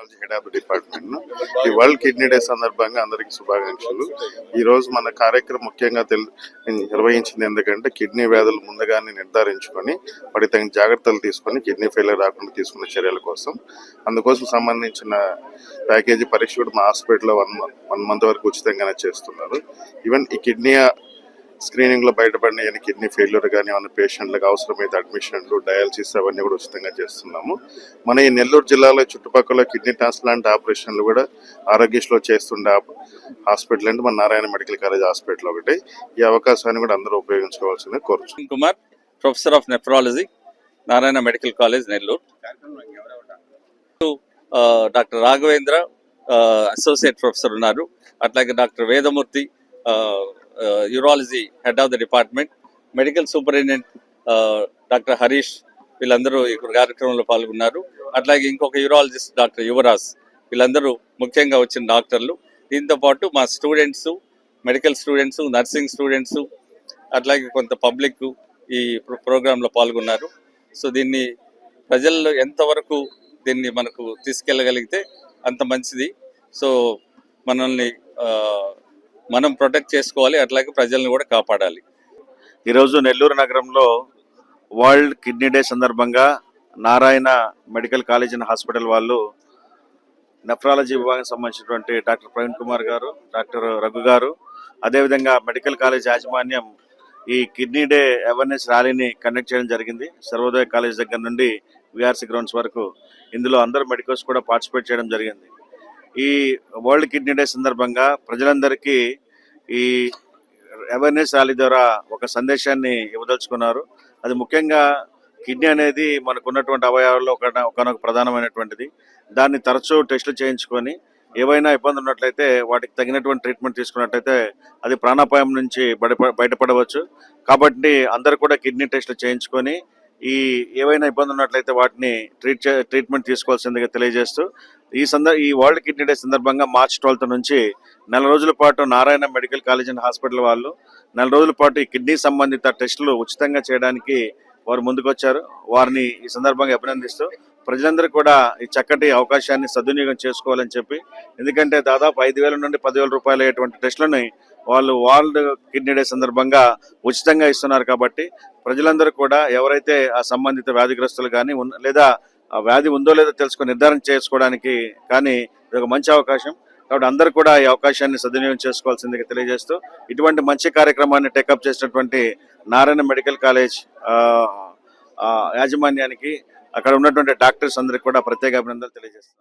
Nephrology head of the department. ఈ world kidney day సందర్భంగా అందరికీ శుభాకాంక్షలు. ఈ రోజు మన కార్యక్రమం ముఖ్యంగా నిర్వహించింది ఎందుకంటే కిడ్నీ వ్యాధులు ముందుగానే నిర్ధారించుకొని వాటి తగిన జాగ్రత్తలు తీసుకొని కిడ్నీ ఫెయిల్యూర్ రాకుండా తీసుకున్న చర్యల కోసం, అందుకోసం సంబంధించిన ప్యాకేజీ పరీక్ష కూడా మా హాస్పిటల్లో వన్ మంత్ వరకు ఉచితంగానే చేస్తున్నారు. ఈవెన్ ఈ కిడ్నీ స్క్రీనింగ్ లో బయటపడిన కిడ్నీ ఫెయిల్యూర్ కానీ ఏమైనా పేషెంట్లకు అవసరమైతే అడ్మిషన్లు, డయాలసిస్ అవన్నీ కూడా ఉచితంగా చేస్తున్నాము. మన ఈ నెల్లూరు జిల్లాలో చుట్టుపక్కల కిడ్నీ ట్రాన్స్ప్లాంట్ ఆపరేషన్లు కూడా ఆరోగ్యశ్రీలో చేస్తుండే హాస్పిటల్ అంటే మన నారాయణ మెడికల్ కాలేజ్ హాస్పిటల్ ఒకటి. ఈ అవకాశాన్ని కూడా అందరూ ఉపయోగించుకోవాల్సిందిగా కోరుచున్నాను. Kumar, professor of nephrology, Narayana medical college, Nellore. Doctor Raghavendra associate professor ఉన్నారు. అట్లాగే doctor Vedamurthy urology head of the department, medical superintendent doctor Harish, వీళ్ళందరూ ఈ కార్యక్రమంలో పాల్గొన్నారు. అట్లాగే ఇంకొక యూరాలజిస్ట్ డాక్టర్ యువరాజ్, వీళ్ళందరూ ముఖ్యంగా వచ్చిన డాక్టర్లు. దీంతో పాటు మా students, medical students, nursing students, అట్లాగే కొంత పబ్లిక్ ఈ ప్రోగ్రాంలో పాల్గొన్నారు. సో దీన్ని ప్రజల్లో ఎంతవరకు దీన్ని మనకు తీసుకెళ్ళగలిగితే అంత మంచిది. సో మనల్ని మనం ప్రొటెక్ట్ చేసుకోవాలి, అట్లాగే ప్రజల్ని కూడా కాపాడాలి. ఈరోజు నెల్లూరు నగరంలో వరల్డ్ కిడ్నీ డే సందర్భంగా Narayana medical college and hospital వాళ్ళు నెఫ్రాలజీ విభాగం సంబంధించినటువంటి డాక్టర్ ప్రవీణ్ కుమార్ గారు, డాక్టర్ రఘు గారు, అదేవిధంగా మెడికల్ కాలేజ్ యాజమాన్యం ఈ కిడ్నీ డే అవేర్నెస్ ర్యాలీని కండక్ట్ చేయడం జరిగింది. సర్వోదయ కాలేజ్ దగ్గర నుండి విఆర్సీ గ్రౌండ్స్ వరకు ఇందులో అందరూ మెడికల్స్ కూడా పార్టిసిపేట్ చేయడం జరిగింది. ఈ వరల్డ్ కిడ్నీ డే సందర్భంగా ప్రజలందరికీ ఈ అవేర్నెస్ ర్యాలీ ద్వారా ఒక సందేశాన్ని ఇవ్వదలుచుకున్నారు. అది ముఖ్యంగా కిడ్నీ అనేది మనకు ఉన్నటువంటి అవయవాల్లో ఒకనొక ప్రధానమైనటువంటిది. దాన్ని తరచూ టెస్టులు చేయించుకొని ఏవైనా ఇబ్బంది ఉన్నట్లయితే వాటికి తగినటువంటి ట్రీట్మెంట్ తీసుకున్నట్లయితే అది ప్రాణాపాయం నుంచి బయటపడవచ్చు. కాబట్టి అందరూ కూడా కిడ్నీ టెస్టులు చేయించుకొని ఈ ఏవైనా ఇబ్బంది ఉన్నట్లయితే వాటిని ట్రీట్మెంట్ తీసుకోవాల్సిందిగా తెలియజేస్తూ ఈ వరల్డ్ కిడ్నీ డే సందర్భంగా మార్చి 12 నుంచి నెల రోజుల పాటు Narayana medical college and hospital వాళ్ళు నెల రోజుల పాటు ఈ కిడ్నీ సంబంధిత టెస్టులు ఉచితంగా చేయడానికి వారు ముందుకొచ్చారు. వారిని ఈ సందర్భంగా అభినందిస్తూ ప్రజలందరూ కూడా ఈ చక్కటి అవకాశాన్ని సద్వినియోగం చేసుకోవాలని చెప్పి, ఎందుకంటే దాదాపు 5,000 నుండి 10,000 రూపాయలు అయ్యేటువంటి టెస్టులని వాళ్ళు వరల్డ్ కిడ్నీ డే సందర్భంగా ఉచితంగా ఇస్తున్నారు. కాబట్టి ప్రజలందరూ కూడా ఎవరైతే ఆ సంబంధిత వ్యాధిగ్రస్తులు కానీ లేదా ఆ వ్యాధి ఉందో లేదో తెలుసుకొని నిర్ధారణ చేసుకోవడానికి కానీ ఇది ఒక మంచి అవకాశం. కాబట్టి అందరూ కూడా ఈ అవకాశాన్ని సద్వినియోగం చేసుకోవాల్సిందిగా తెలియజేస్తూ ఇటువంటి మంచి కార్యక్రమాన్ని టేకప్ చేసినటువంటి నారాయణ మెడికల్ కాలేజ్ యాజమాన్యానికి, అక్కడ ఉన్నటువంటి డాక్టర్స్ అందరికీ కూడా ప్రత్యేక అభినందనలు తెలియజేస్తున్నాను.